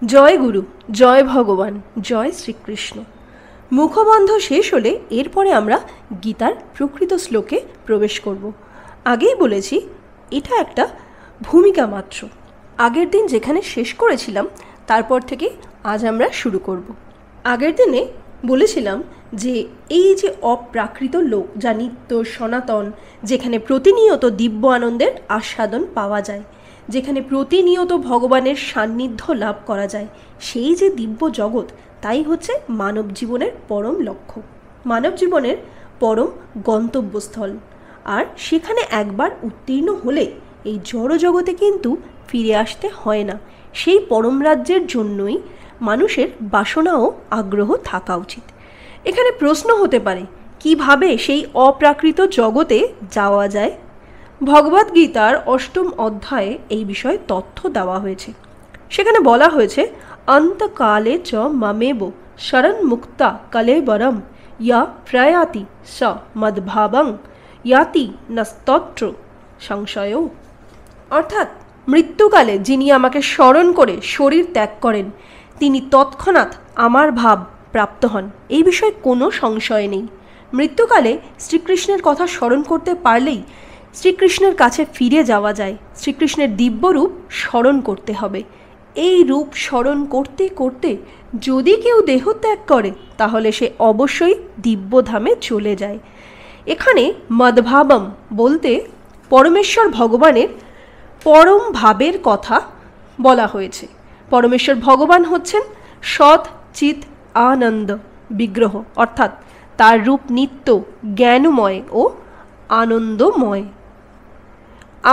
জয় গুরু, জয় ভগবান, জয় শ্রীকৃষ্ণ। মুখবন্ধ শেষ হলে এরপরে আমরা গীতার প্রকৃত শ্লোকে প্রবেশ করব। আগেই বলেছি এটা একটা ভূমিকা মাত্র। আগের দিন যেখানে শেষ করেছিলাম তারপর থেকে আজ আমরা শুরু করব। আগের দিনে বলেছিলাম যে এই যে অপ্রাকৃত লোক, যা নিত্য সনাতন, যেখানে প্রতিনিয়ত দিব্য আনন্দের আস্বাদন পাওয়া যায়, যেখানে প্রতিনিয়ত ভগবানের সান্নিধ্য লাভ করা যায়, সেই যে দিব্য জগৎ, তাই হচ্ছে মানব জীবনের পরম লক্ষ্য, মানব জীবনের পরম গন্তব্যস্থল। আর সেখানে একবার উত্তীর্ণ হলে এই জড় জগতে কিন্তু ফিরে আসতে হয় না। সেই পরম রাজ্যের জন্যই মানুষের বাসনা ও আগ্রহ থাকা উচিত। এখানে প্রশ্ন হতে পারে, কিভাবে সেই অপ্রাকৃত জগতে যাওয়া যায়? ভগবদ্গীতার ৮ম অধ্যায়ে এই বিষয়ে তথ্য দেওয়া হয়েছে। সেখানে বলা হয়েছে, অন্তকালে চ মামেব শরণ মুক্তা কলেবরম ইয়া প্রয়াতি স মদ্ভাবং ইয়াতি নস্তত্র সংশয়। অর্থাৎ মৃত্যুকালে যিনি আমাকে স্মরণ করে শরীর ত্যাগ করেন, তিনি তৎক্ষণাৎ আমার ভাব প্রাপ্ত হন, এই বিষয়ে কোনো সংশয় নেই। মৃত্যুকালে শ্রীকৃষ্ণের কথা স্মরণ করতে পারলেই শ্রীকৃষ্ণের কাছে ফিরে যাওয়া যায়। শ্রীকৃষ্ণের দিব্য রূপ স্মরণ করতে হবে। এই রূপ স্মরণ করতে করতে যদি কেউ দেহত্যাগ করে, তাহলে সে অবশ্যই দিব্যধামে চলে যায়। এখানে মদ্ভাবম বলতে পরমেশ্বর ভগবানের পরম ভাবের কথা বলা হয়েছে। পরমেশ্বর ভগবান হচ্ছেন সৎ চিৎ আনন্দ বিগ্রহ, অর্থাৎ তার রূপ নিত্য জ্ঞানময় ও আনন্দময়।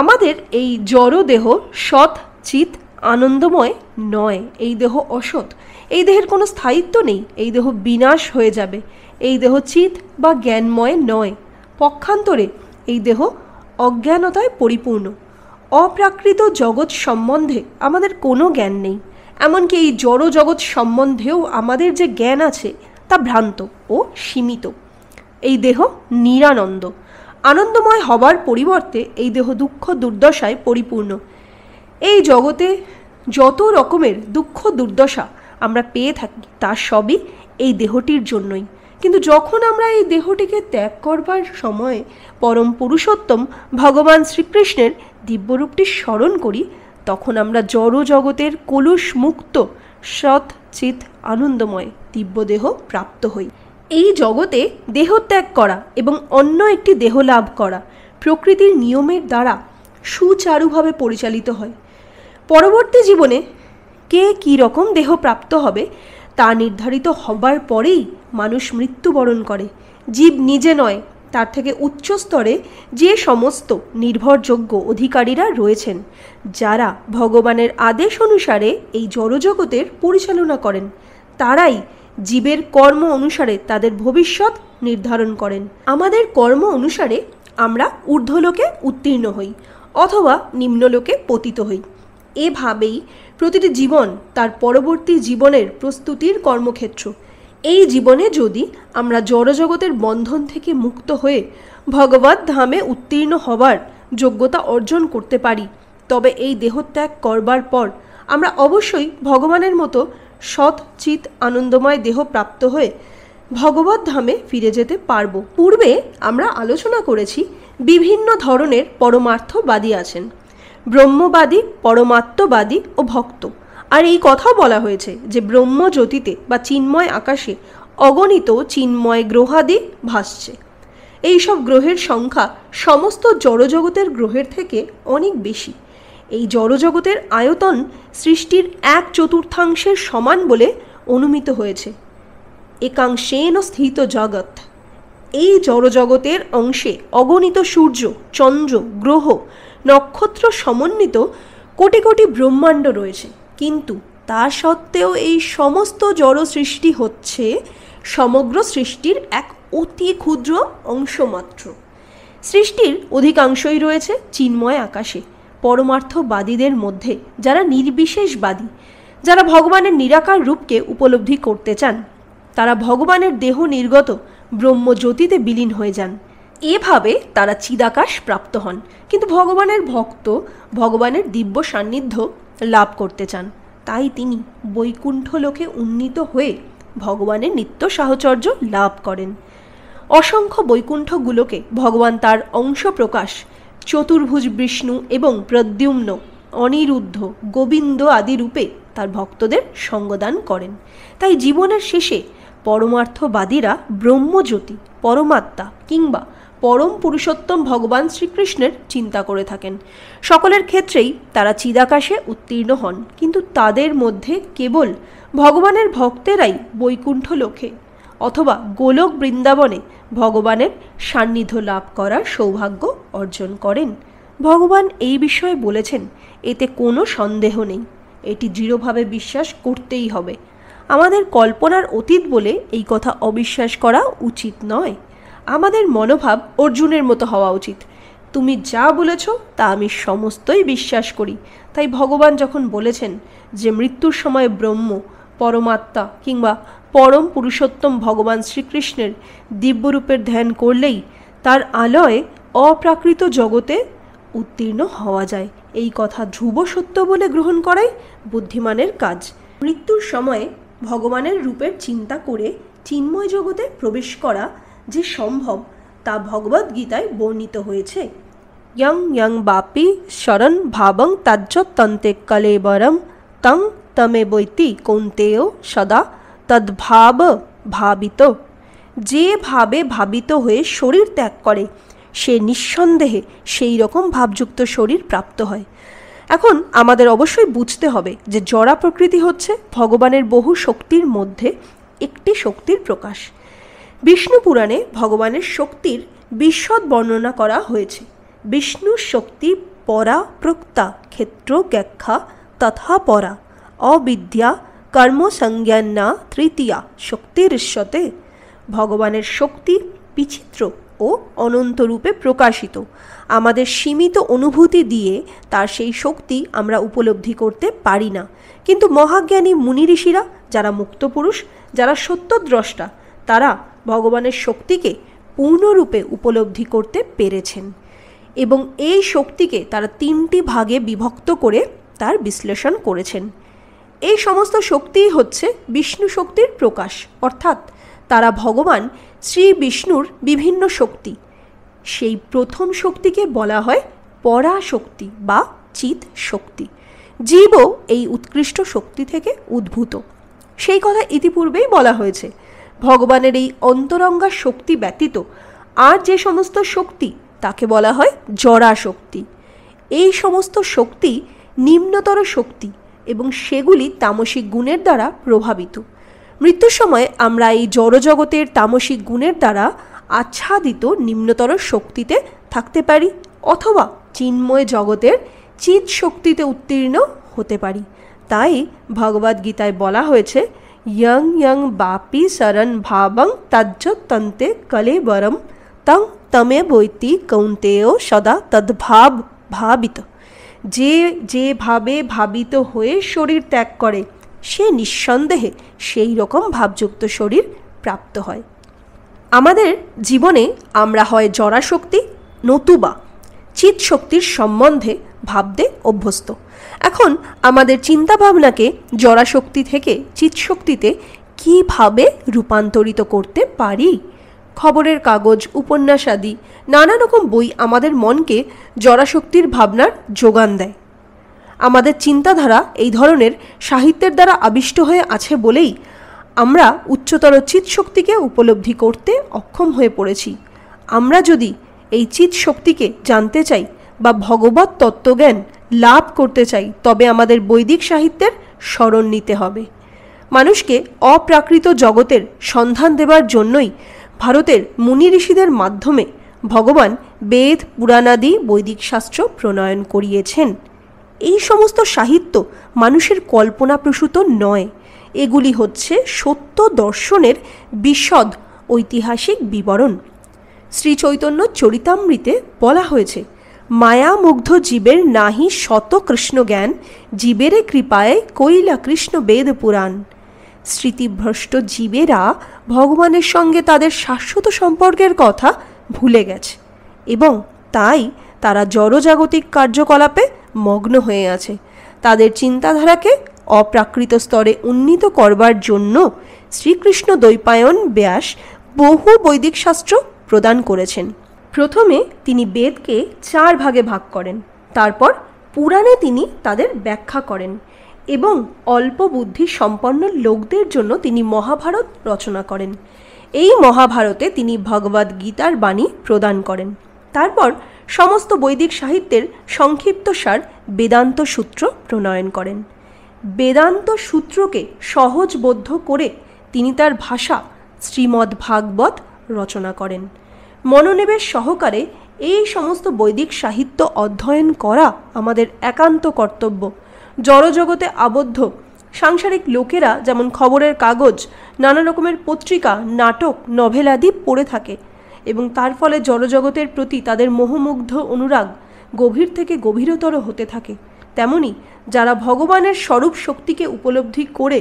আমাদের এই জড় দেহ সৎ চিৎ আনন্দময় নয়। এই দেহ অসৎ, এই দেহের কোনো স্থায়িত্ব নেই। এই দেহ বিনাশ হয়ে যাবে। এই দেহ চিৎ বা জ্ঞানময় নয়। পক্ষান্তরে এই দেহ অজ্ঞানতায় পরিপূর্ণ। অপ্রাকৃত জগৎ সম্বন্ধে আমাদের কোনো জ্ঞান নেই। এমনকি এই জড় জগৎ সম্বন্ধেও আমাদের যে জ্ঞান আছে তা ভ্রান্ত ও সীমিত। এই দেহ নিরানন্দ। আনন্দময় হবার পরিবর্তে এই দেহ দুঃখ দুর্দশায় পরিপূর্ণ। এই জগতে যত রকমের দুঃখ দুর্দশা আমরা পেয়ে থাকি, তা সবই এই দেহটির জন্যই। কিন্তু যখন আমরা এই দেহটিকে ত্যাগ করবার সময় পরম পুরুষোত্তম ভগবান শ্রীকৃষ্ণের দিব্যরূপটি স্মরণ করি, তখন আমরা জড় জগতের কলুষ মুক্ত সৎ চিৎ আনন্দময় দিব্যদেহ প্রাপ্ত হই। এই জগতে দেহত্যাগ করা এবং অন্য একটি দেহ লাভ করা প্রকৃতির নিয়মের দ্বারা সুচারুভাবে পরিচালিত হয়। পরবর্তী জীবনে কে কী রকম দেহ প্রাপ্ত হবে তা নির্ধারিত হবার পরেই মানুষ মৃত্যুবরণ করে। জীব নিজে নয়, তার থেকে উচ্চ স্তরে যে সমস্ত নির্ভরযোগ্য অধিকারীরা রয়েছেন, যারা ভগবানের আদেশ অনুসারে এই জড়জগতের পরিচালনা করেন, তারাই জীবের কর্ম অনুসারে তাদের ভবিষ্যৎ নির্ধারণ করেন। আমাদের কর্ম অনুসারে আমরা ঊর্ধ্বলোকে উত্তীর্ণ হই অথবা নিম্নলোকে পতিত হই। এভাবেই প্রতিটি জীবন তার পরবর্তী জীবনের প্রস্তুতির কর্মক্ষেত্র। এই জীবনে যদি আমরা জড়জগতের বন্ধন থেকে মুক্ত হয়ে ভগবত ধামে উত্তীর্ণ হবার যোগ্যতা অর্জন করতে পারি, তবে এই দেহত্যাগ করবার পর আমরা অবশ্যই ভগবানের মতো সৎ চিৎ আনন্দময় দেহ প্রাপ্ত হয়ে ভগবত ধামে ফিরে যেতে পারব। পূর্বে আমরা আলোচনা করেছি বিভিন্ন ধরনের পরমার্থবাদী আছেন, ব্রহ্মবাদী, পরমাত্মবাদী ও ভক্ত। আর এই কথাও বলা হয়েছে যে ব্রহ্মজ্যোতিতে বা চিন্ময় আকাশে অগণিত চিন্ময় গ্রহাদি ভাসছে। এইসব গ্রহের সংখ্যা সমস্ত জড়জগতের গ্রহের থেকে অনেক বেশি। এই জড়জগতের আয়তন সৃষ্টির 1/4 সমান বলে অনুমিত হয়েছে। একাংশেন স্থিত জগৎ। এই জড়জগতের অংশে অগণিত সূর্য, চন্দ্র, গ্রহ, নক্ষত্র সমন্বিত কোটি কোটি ব্রহ্মাণ্ড রয়েছে। কিন্তু তা সত্ত্বেও এই সমস্ত জড় সৃষ্টি হচ্ছে সমগ্র সৃষ্টির এক অতি ক্ষুদ্র অংশ মাত্র। সৃষ্টির অধিকাংশই রয়েছে চিন্ময় আকাশে। পরমার্থবাদীদের মধ্যে যারা নির্বিশেষবাদী, যারা ভগবানের নিরাকার রূপকে উপলব্ধি করতে চান, তারা ভগবানের দেহ নির্গত ব্রহ্মজ্যোতিতে বিলীন হয়ে যান। এভাবে তারা চিদাকাশ প্রাপ্ত হন। কিন্তু ভগবানের ভক্ত ভগবানের দিব্য সান্নিধ্য লাভ করতে চান, তাই তিনি বৈকুণ্ঠ লোকে উন্নীত হয়ে ভগবানের নিত্য সাহচর্য লাভ করেন। অসংখ্য বৈকুণ্ঠগুলোকে ভগবান তার অংশ প্রকাশ চতুর্ভুজ বিষ্ণু এবং প্রদ্যুম্ন, অনিরুদ্ধ, গোবিন্দ আদি রূপে তার ভক্তদের সঙ্গদান করেন। তাই জীবনের শেষে পরমার্থবাদীরা ব্রহ্মজ্যোতি, পরমাত্মা কিংবা পরম পুরুষোত্তম ভগবান শ্রীকৃষ্ণের চিন্তা করে থাকেন। সকলের ক্ষেত্রেই তারা চিদাকাশে উত্তীর্ণ হন, কিন্তু তাদের মধ্যে কেবল ভগবানের ভক্তেরাই বৈকুণ্ঠ লোকে অথবা গোলক বৃন্দাবনে ভগবানের সান্নিধ্য লাভ করার সৌভাগ্য অর্জন করেন। ভগবান এই বিষয়ে বলেছেন, এতে কোনো সন্দেহ নেই, এটি দৃঢ়ভাবে বিশ্বাস করতেই হবে। আমাদের কল্পনার অতীত বলে এই কথা অবিশ্বাস করা উচিত নয়। আমাদের মনোভাব অর্জুনের মতো হওয়া উচিত, তুমি যা বলেছ তা আমি সমস্তই বিশ্বাস করি। তাই ভগবান যখন বলেছেন যে মৃত্যুর সময় ব্রহ্ম, পরমাত্মা কিংবা পরম পুরুষোত্তম ভগবান শ্রীকৃষ্ণের দিব্যরূপের ধ্যান করলেই তার আলয়ে অপ্রাকৃত জগতে উত্তীর্ণ হওয়া যায়, এই কথা ধ্রুব সত্য বলে গ্রহণ করাই বুদ্ধিমানের কাজ। মৃত্যুর সময়ে ভগবানের রূপের চিন্তা করে চিন্ময় জগতে প্রবেশ করা যে সম্ভব তা ভগবদ্গীতায় বর্ণিত হয়েছে। ইয়ং ইয়ং বাপি শরণ ভাবং তাজ্য তন্তে কলেবরম তং তমে বৈতি কৌন্তেয় সদা তদ্ভাব ভাবিত। যে ভাবে ভাবিত হয়ে শরীর ত্যাগ করে সে নিঃসন্দেহে সেই রকম ভাবযুক্ত শরীর প্রাপ্ত হয়। এখন আমাদের অবশ্যই বুঝতে হবে যে জড়া প্রকৃতি হচ্ছে ভগবানের বহু শক্তির মধ্যে একটি শক্তির প্রকাশ। বিষ্ণু পুরাণে ভগবানের শক্তির বিশদ বর্ণনা করা হয়েছে। বিষ্ণুর শক্তি পরা প্রক্তা ক্ষেত্র ব্যাখ্যা তথা পরা অবিদ্যা কর্মসংজ্ঞান্না তৃতীয়া শক্তিরিষ্যতে। ভগবানের শক্তি বিচিত্র ও অনন্ত রূপে প্রকাশিত। আমাদের সীমিত অনুভূতি দিয়ে তার সেই শক্তি আমরা উপলব্ধি করতে পারি না, কিন্তু মহাজ্ঞানী মুনি ঋষিরা, যারা মুক্ত পুরুষ, যারা সত্যদ্রষ্টা, তারা ভগবানের শক্তিকে পূর্ণরূপে উপলব্ধি করতে পেরেছেন এবং এই শক্তিকে তারা 3টি ভাগে বিভক্ত করে তার বিশ্লেষণ করেছেন। এই সমস্ত শক্তিই হচ্ছে বিষ্ণু শক্তির প্রকাশ, অর্থাৎ তারা ভগবান শ্রী বিষ্ণুর বিভিন্ন শক্তি। সেই প্রথম শক্তিকে বলা হয় পরাশক্তি বা চিৎ শক্তি। জীবও এই উৎকৃষ্ট শক্তি থেকে উদ্ভূত, সেই কথা ইতিপূর্বেই বলা হয়েছে। ভগবানের এই অন্তরঙ্গা শক্তি ব্যতীত আর যে সমস্ত শক্তি তাকে বলা হয় জড়া শক্তি। এই সমস্ত শক্তি নিম্নতর শক্তি এবং সেগুলি তামসিক গুণের দ্বারা প্রভাবিত। মৃত্যুর সময় আমরা এই জড়জগতের তামসিক গুণের দ্বারা আচ্ছাদিত নিম্নতর শক্তিতে থাকতে পারি অথবা চিন্ময় জগতের চিৎ শক্তিতে উত্তীর্ণ হতে পারি। তাই ভগবদ্গীতায় বলা হয়েছে, ইয়ং ইয়ং বাপি শরণ ভাবং তাজ্য তন্তে কলেবরম তং তমে বৈতি কৌন্তেয় সদা তদ্ভাব ভাবিত। যে যেভাবে ভাবিত হয়ে শরীর ত্যাগ করে সে নিঃসন্দেহে সেই রকম ভাবযুক্ত শরীর প্রাপ্ত হয়। আমাদের জীবনে আমরা হয় জড়াশক্তি নতুবা চিৎ শক্তির সম্বন্ধে ভাবতে অভ্যস্ত। এখন আমাদের চিন্তাভাবনাকে জড়াশক্তি থেকে চিৎশক্তিতে কীভাবে রূপান্তরিত করতে পারি? খবরের কাগজ, উপন্যাস আদি নানা রকম বই আমাদের মনকে জড়াশক্তির ভাবনার যোগান দেয়। আমাদের চিন্তাধারা এই ধরনের সাহিত্যের দ্বারা আবিষ্ট হয়ে আছে বলেই আমরা উচ্চতর চিৎশক্তিকে উপলব্ধি করতে অক্ষম হয়ে পড়েছি। আমরা যদি এই চিৎশক্তিকে জানতে চাই বা ভগবত তত্ত্বজ্ঞান লাভ করতে চাই, তবে আমাদের বৈদিক সাহিত্যের শরণ নিতে হবে। মানুষকে অপ্রাকৃত জগতের সন্ধান দেবার জন্যই ভারতের মুনি ঋষিদের মাধ্যমে ভগবান বেদ, পুরাণাদি বৈদিক শাস্ত্র প্রণয়ন করিয়েছেন। এই সমস্ত সাহিত্য মানুষের কল্পনাপ্রসূত নয়, এগুলি হচ্ছে সত্য দর্শনের বিশদ ঐতিহাসিক বিবরণ। শ্রী চৈতন্য চরিতামৃতে বলা হয়েছে, মায়ামুগ্ধ জীবের নাহি শত কৃষ্ণ জ্ঞান, জীবেরে কৃপায় কৈলা কৃষ্ণ বেদ পুরাণ। স্মৃতিভ্রষ্ট জীবেরা ভগবানের সঙ্গে তাদের শাশ্বত সম্পর্কের কথা ভুলে গেছে এবং তাই তারা জড়জাগতিক কার্যকলাপে মগ্ন হয়ে আছে। তাদের চিন্তাধারাকে অপ্রাকৃত স্তরে উন্নীত করবার জন্য শ্রীকৃষ্ণ দ্বৈপায়ন ব্যাস বহু বৈদিক শাস্ত্র প্রদান করেছেন। প্রথমে তিনি বেদকে 4 ভাগে ভাগ করেন, তারপর পুরাণে তিনি তাদের ব্যাখ্যা করেন এবং অল্প বুদ্ধি সম্পন্ন লোকদের জন্য তিনি মহাভারত রচনা করেন। এই মহাভারতে তিনি ভগবদ্ গীতার বাণী প্রদান করেন। তারপর সমস্ত বৈদিক সাহিত্যের সংক্ষিপ্ত সার বেদান্ত সূত্র প্রণয়ন করেন। বেদান্ত সূত্রকে সহজবোধ্য করে তিনি তার ভাষা শ্রীমদ্ ভাগবত রচনা করেন। মনোনিবেশ সহকারে এই সমস্ত বৈদিক সাহিত্য অধ্যয়ন করা আমাদের একান্ত কর্তব্য। জড়জগতে আবদ্ধ সাংসারিক লোকেরা যেমন খবরের কাগজ, নানা রকমের পত্রিকা, নাটক, নভেল আদি পড়ে থাকে এবং তার ফলে জড়জগতের প্রতি তাদের মোহমুগ্ধ অনুরাগ গভীর থেকে গভীরতর হতে থাকে, তেমনি যারা ভগবানের স্বরূপ শক্তিকে উপলব্ধি করে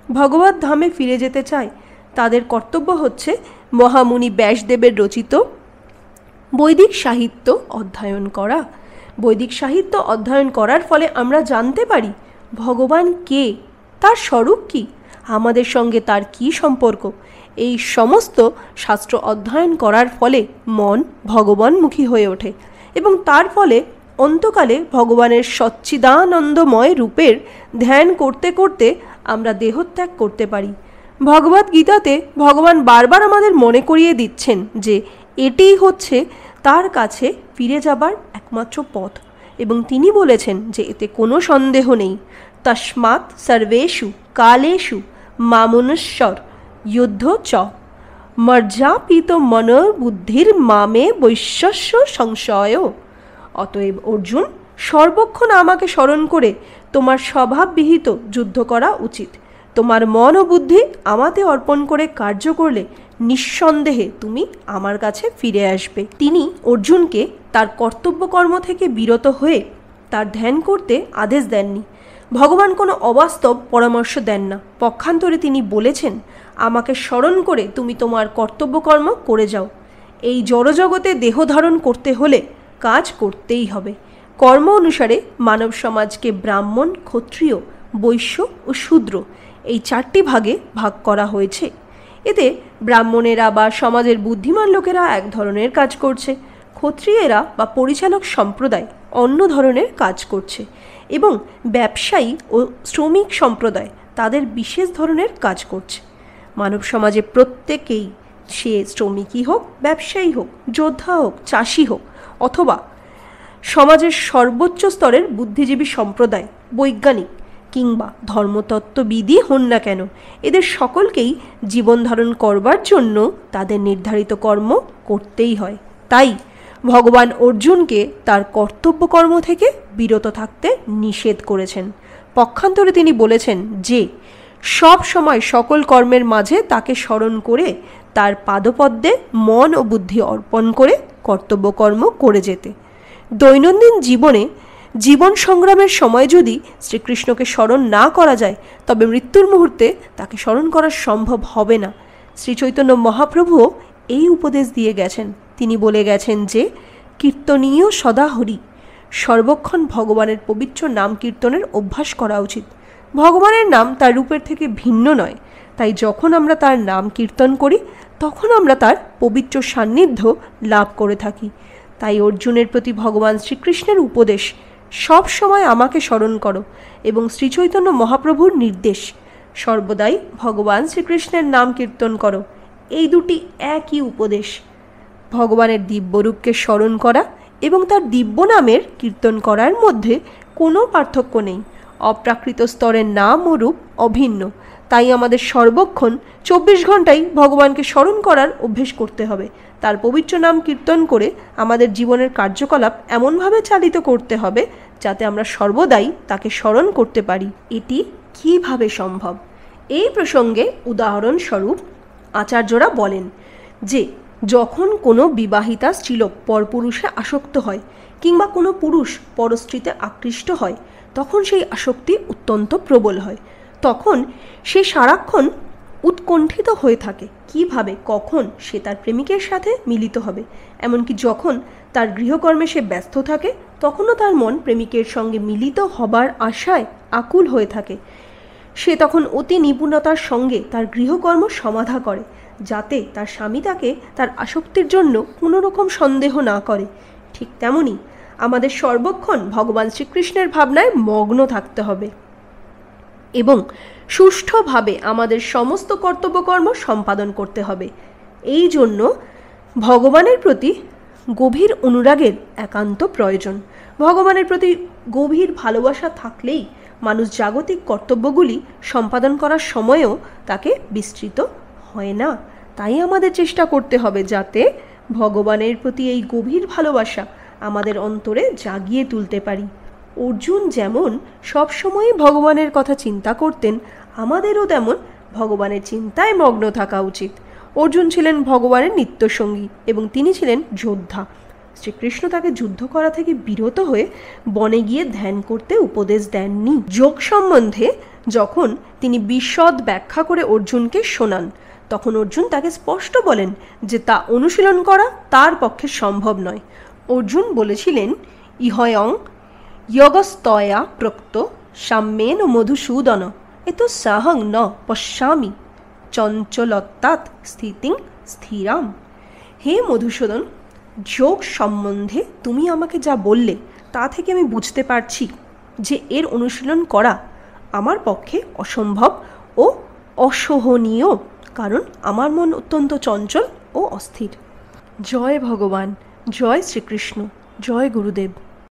ভগবত ধামে ফিরে যেতে চায় তাদের কর্তব্য হচ্ছে মহামুনি ব্যাসদেবের রচিত বৈদিক সাহিত্য অধ্যয়ন করা। বৈদিক সাহিত্য অধ্যয়ন করার ফলে আমরা জানতে পারি ভগবান কে, তার স্বরূপ কি, আমাদের সঙ্গে তার কি সম্পর্ক। এই সমস্ত শাস্ত্র অধ্যয়ন করার ফলে মন ভগবানমুখী হয়ে ওঠে এবং তার ফলে অন্তকালে ভগবানের সচ্চিদানন্দময় রূপের ধ্যান করতে করতে আমরা দেহত্যাগ করতে পারি। ভগবদ্ গীতাতে ভগবান বারবার আমাদের মনে করিয়ে দিচ্ছেন যে এটিই হচ্ছে তার কাছে ফিরে যাবার একমাত্র পথ এবং তিনি বলেছেন যে এতে কোনো সন্দেহ নেই। তস্মাৎ সর্বেষু কালেষু মামনুষ্যর যুদ্ধ চ মর্যাপিত মনোবুদ্ধির মামে বৈশ্যস্য সংশয়। অতএব অর্জুন, সর্বক্ষণ আমাকে স্মরণ করে তোমার স্বভাববিহিত যুদ্ধ করা উচিত। তোমার মন ও বুদ্ধি আমাতে অর্পণ করে কার্য করলে নিঃসন্দেহে তুমি আমার কাছে ফিরে আসবে। তিনি অর্জুনকে তার কর্তব্যকর্ম থেকে বিরত হয়ে তার ধ্যান করতে আদেশ দেননি। ভগবান কোনো অবাস্তব পরামর্শ দেন না। পক্ষান্তরে তিনি বলেছেন, আমাকে স্মরণ করে তুমি তোমার কর্তব্যকর্ম করে যাও। এই জড়জগতে দেহ ধারণ করতে হলে কাজ করতেই হবে। কর্ম অনুসারে মানব সমাজকে ব্রাহ্মণ, ক্ষত্রিয়, বৈশ্য ও শূদ্র এই 4টি ভাগে ভাগ করা হয়েছে। এতে ব্রাহ্মণেরা বা সমাজের বুদ্ধিমান লোকেরা এক ধরনের কাজ করছে, ক্ষত্রিয়েরা বা পরিচালক সম্প্রদায় অন্য ধরনের কাজ করছে এবং ব্যবসায়ী ও শ্রমিক সম্প্রদায় তাদের বিশেষ ধরনের কাজ করছে। মানব সমাজে প্রত্যেকেই, সে শ্রমিকই হোক, ব্যবসায়ী হোক, যোদ্ধা হোক, চাষি হোক অথবা সমাজের সর্বোচ্চ স্তরের বুদ্ধিজীবী সম্প্রদায়, বৈজ্ঞানিক কিংবা ধর্মতত্ত্ববিদই হন না কেন, এদের সকলকেই জীবন ধারণ করবার জন্য তাদের নির্ধারিত কর্ম করতেই হয়। তাই ভগবান অর্জুনকে তার কর্তব্যকর্ম থেকে বিরত থাকতে নিষেধ করেছেন। পক্ষান্তরে তিনি বলেছেন যে সব সময় সকল কর্মের মাঝে তাকে স্মরণ করে তার পাদপদ্মে মন ও বুদ্ধি অর্পণ করে কর্তব্যকর্ম করে যেতে। দৈনন্দিন জীবনে জীবন সংগ্রামের সময় যদি শ্রীকৃষ্ণকে স্মরণ না করা যায় তবে মৃত্যুর মুহূর্তে তাকে স্মরণ করা সম্ভব হবে না। শ্রীচৈতন্য মহাপ্রভুও এই উপদেশ দিয়ে গেছেন। তিনি বলে গেছেন যে কীর্তনীয় সদা হরি, সর্বক্ষণ ভগবানের পবিত্র নাম কীর্তনের অভ্যাস করা উচিত। ভগবানের নাম তার রূপের থেকে ভিন্ন নয়, তাই যখন আমরা তার নাম কীর্তন করি তখন আমরা তার পবিত্র সান্নিধ্য লাভ করে থাকি। তাই অর্জুনের প্রতি ভগবান শ্রীকৃষ্ণের উপদেশ, সব সময় আমাকে স্মরণ করো, এবং শ্রীচৈতন্য মহাপ্রভুর নির্দেশ, সর্বদাই ভগবান শ্রীকৃষ্ণের নাম কীর্তন করো, এই দুটি একই উপদেশ। ভগবানের দিব্যরূপকে স্মরণ করা এবং তার দিব্য নামের কীর্তন করার মধ্যে কোনো পার্থক্য নেই। অপ্রাকৃত স্তরের নাম ও রূপ অভিন্ন। তাই আমাদের সর্বক্ষণ 24 ঘন্টাই ভগবানকে স্মরণ করার অভ্যেস করতে হবে। তার পবিত্র নাম কীর্তন করে আমাদের জীবনের কার্যকলাপ এমনভাবে চালিত করতে হবে যাতে আমরা সর্বদাই তাকে স্মরণ করতে পারি। এটি কিভাবে সম্ভব? এই প্রসঙ্গে উদাহরণস্বরূপ আচার্যরা বলেন যে যখন কোনো বিবাহিতা স্ত্রীলোক পরপুরুষে আসক্ত হয় কিংবা কোনো পুরুষ পরস্ত্রীতে আকৃষ্ট হয় তখন সেই আসক্তি অত্যন্ত প্রবল হয়। তখন সে সারাক্ষণ উৎকণ্ঠিত হয়ে থাকে কিভাবে কখন সে তার প্রেমিকের সাথে মিলিত হবে। এমনকি যখন তার গৃহকর্মে সে ব্যস্ত থাকে তখনও তার মন প্রেমিকের সঙ্গে মিলিত হবার আশায় আকুল হয়ে থাকে। সে তখন অতি নিপুণতার সঙ্গে তার গৃহকর্ম সমাধা করে, যাতে তার স্বামী তাকে তার আসক্তির জন্য কোনো রকম সন্দেহ না করে। ঠিক তেমনি আমাদের সর্বক্ষণ ভগবান শ্রীকৃষ্ণের ভাবনায় মগ্ন থাকতে হবে এবং সুষ্ঠুভাবে আমাদের সমস্ত কর্তব্যকর্ম সম্পাদন করতে হবে। এই জন্য ভগবানের প্রতি গভীর অনুরাগের একান্ত প্রয়োজন। ভগবানের প্রতি গভীর ভালোবাসা থাকলেই মানুষ জাগতিক কর্তব্যগুলি সম্পাদন করার সময়েও তাকে বিস্তৃত হয় না। তাই আমাদের চেষ্টা করতে হবে যাতে ভগবানের প্রতি এই গভীর ভালোবাসা আমাদের অন্তরে জাগিয়ে তুলতে পারি। অর্জুন যেমন সবসময় ভগবানের কথা চিন্তা করতেন, আমাদেরও তেমন ভগবানের চিন্তায় মগ্ন থাকা উচিত। অর্জুন ছিলেন ভগবানের নিত্যসঙ্গী এবং তিনি ছিলেন যোদ্ধা। শ্রীকৃষ্ণ তাকে যুদ্ধ করা থেকে বিরত হয়ে বনে গিয়ে ধ্যান করতে উপদেশ দেননি। যোগ সম্বন্ধে যখন তিনি বিশদ ব্যাখ্যা করে অর্জুনকে শোনান, তখন অর্জুন তাকে স্পষ্ট বলেন যে তা অনুশীলন করা তার পক্ষে সম্ভব নয়। অর্জুন বলেছিলেন, ইহয়ং যোগস্তয়া প্রক্ত সাম্যেন মধুসূদন এত সাহং ন পশ্যামি চঞ্চলত্বাৎ স্থিতিং স্থিরাম। হে মধুসূদন, যোগ সম্বন্ধে তুমি আমাকে যা বললে তা থেকে আমি বুঝতে পারছি যে এর অনুশীলন করা আমার পক্ষে অসম্ভব ও অসহনীয়, কারণ আমার মন অত্যন্ত চঞ্চল ও অস্থির। জয় ভগবান, জয় শ্রীকৃষ্ণ, জয় গুরুদেব।